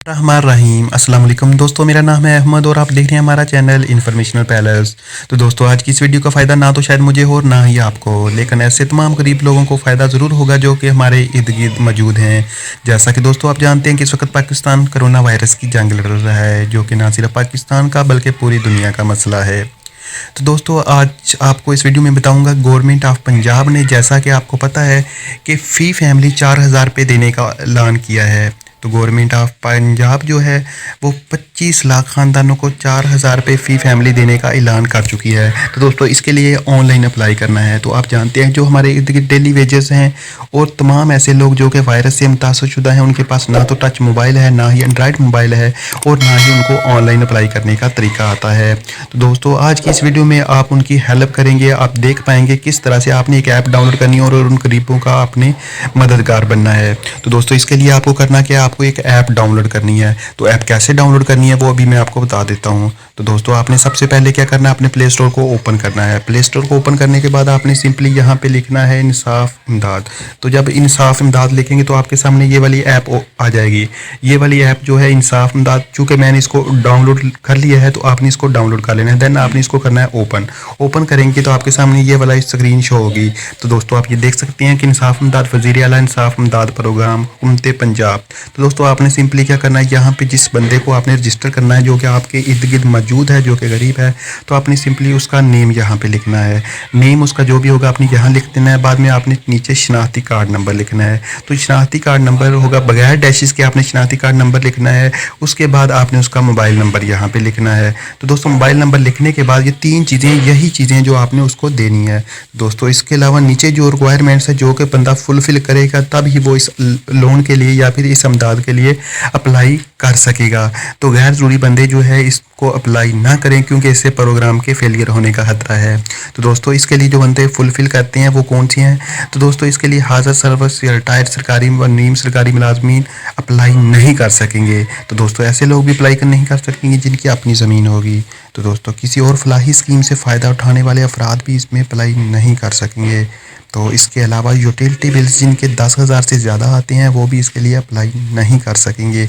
रहीम अस्सलाम वालेकुम दोस्तों, मेरा नाम है अहमद और आप देख रहे हैं हमारा चैनल इन्फॉर्मेशनल पैलेस। तो दोस्तों, आज की इस वीडियो का फ़ायदा ना तो शायद मुझे हो और ना ही आपको, लेकिन ऐसे तमाम गरीब लोगों को फ़ायदा ज़रूर होगा जो कि हमारे इर्द गिर्द मौजूद हैं। जैसा कि दोस्तों आप जानते हैं कि इस वक्त पाकिस्तान कोरोना वायरस की जंग लड़ रहा है, जो कि ना सिर्फ पाकिस्तान का बल्कि पूरी दुनिया का मसला है। तो दोस्तों, आज आपको इस वीडियो में बताऊंगा गवर्नमेंट ऑफ पंजाब ने, जैसा कि आपको पता है कि फ़ी फैमिली 4,000 रुपये देने का ऐलान किया है। तो गवर्नमेंट ऑफ पंजाब जो है वो 25 लाख ख़ानदानों को 4,000 रुपये फ़ी फैमिली देने का ऐलान कर चुकी है। तो दोस्तों, इसके लिए ऑनलाइन अप्लाई करना है। तो आप जानते हैं जो हमारे इर्द गिर्द डेली वेजेस हैं और तमाम ऐसे लोग जो कि वायरस से मुतासरशुदा हैं, उनके पास ना तो टच मोबाइल है, ना ही एंड्रॉयड मोबाइल है और ना ही उनको ऑनलाइन अप्लाई करने का तरीका आता है। तो दोस्तों, आज की इस वीडियो में आप उनकी हेल्प करेंगे। आप देख पाएंगे किस तरह से आपने एक ऐप डाउनलोड करनी है और उन गरीबों का आपने मददगार बनना है। तो दोस्तों, इसके लिए आपको करना क्या है, आपको एक ऐप डाउनलोड करनी है। तो ऐप कैसे डाउनलोड करनी है वो अभी मैं आपको बता देता हूँ। तो दोस्तों, आपने सबसे पहले क्या करना है, अपने प्ले स्टोर को ओपन करना है। प्ले स्टोर को ओपन करने के बाद आपने सिंपली यहाँ पे लिखना है इंसाफ इमदाद। तो जब इंसाफ इमदाद लिखेंगे तो आपके सामने ये वाली ऐप आ जाएगी। ये वाली ऐप जो है इंसाफ इमदाद, चूँकि मैंने इसको डाउनलोड कर लिया है तो आपने इसको डाउनलोड कर लेना है। देन आपने इसको करना है ओपन। ओपन करेंगे तो आपके सामने ये वाला स्क्रीन शो होगी। तो दोस्तों, आप ये देख सकते हैं कि इंसाफ इमदाद वज़ीर आला इंसाफ इमदाद प्रोग्राम हुकूमत पंजाब। तो दोस्तों, आपने सिंपली क्या करना है, यहाँ पे जिस बंदे को आपने रजिस्टर करना है जो कि आपके इर्द गिर्द मौजूद है, जो कि गरीब है, तो आपने सिंपली उसका नेम यहाँ पे लिखना है। नेम उसका जो भी होगा आपने यहाँ लिख देना है। बाद में आपने नीचे शनाख्ती कार्ड नंबर लिखना है। तो शनाख्ती कार्ड नंबर होगा बगैर डैशेस के, आपने शनाख्ती कार्ड नंबर लिखना है। उसके बाद आपने उसका मोबाइल नंबर यहाँ पे लिखना है। तो दोस्तों, मोबाइल नंबर लिखने के बाद ये तीन चीज़ें, यही चीज़ें जो आपने उसको देनी है। दोस्तों, इसके अलावा नीचे जो रिक्वायरमेंट्स है जो कि बंदा फुलफिल करेगा तब ही वो इस लोन के लिए या फिर इस अमदाद के लिए अप्लाई कर सकेगा। तो गैर ज़रूरी बंदे जो है इसको अप्लाई ना करें, क्योंकि इससे प्रोग्राम के फेलियर होने का खतरा है। तो दोस्तों, इसके लिए जो बंदे फुलफिल करते हैं वो कौन सी हैं? तो दोस्तों, इसके लिए हाज़र सर्विस या रिटायर्ड सरकारी व नीम सरकारी मुलाजमीन अप्लाई नहीं कर सकेंगे। तो दोस्तों, ऐसे लोग भी अप्लाई नहीं कर सकेंगे जिनकी अपनी ज़मीन होगी। तो दोस्तों, किसी और फलाही स्कीम से फ़ायदा उठाने वाले अफराद भी इसमें अप्लाई नहीं कर सकेंगे। तो इसके अलावा यूटिलिटी बिल्स जिनके 10,000 से ज़्यादा आते हैं वो भी इसके लिए अप्लाई नहीं कर सकेंगे।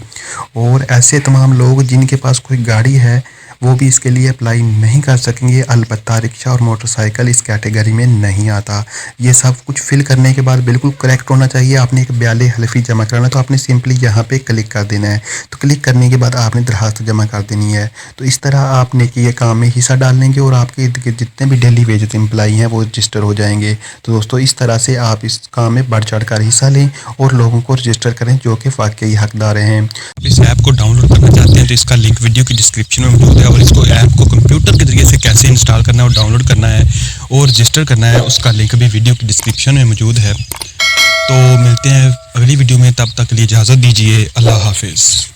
और ऐसे तमाम लोग जिनके पास कोई गाड़ी है वो भी इसके लिए अप्लाई नहीं कर सकेंगे। अलबत्ता रिक्शा और मोटरसाइकिल इस कैटेगरी में नहीं आता। ये सब कुछ फिल करने के बाद बिल्कुल करेक्ट होना चाहिए। आपने एक बयान हल्फी जमा कराना, तो आपने सिंपली यहाँ पे क्लिक कर देना है। तो क्लिक करने के बाद आपने दरखास्त जमा कर देनी है। तो इस तरह आपने कि ये काम में हिस्सा डाल लेंगे और आपके इर्द गिर्द जितने भी डेली वेजेस एम्प्लॉई हैं वो रजिस्टर हो जाएंगे। तो दोस्तों, इस तरह से आप इस काम में बढ़ चढ़ कर हिस्सा लें और लोगों को रजिस्टर करें जो कि वाकई हकदार हैं। आप इस ऐप को डाउनलोड करना चाहते हैं तो इसका लिंक वीडियो की डिस्क्रिप्शन में मौजूद है, और इसको ऐप को कंप्यूटर के जरिए से कैसे इंस्टॉल करना है और डाउनलोड करना है और रजिस्टर करना है, उसका लिंक भी वीडियो की डिस्क्रिप्शन में मौजूद है। तो मिलते हैं अगली वीडियो में, तब तक के लिए इजाज़त दीजिए। अल्लाह हाफिज़।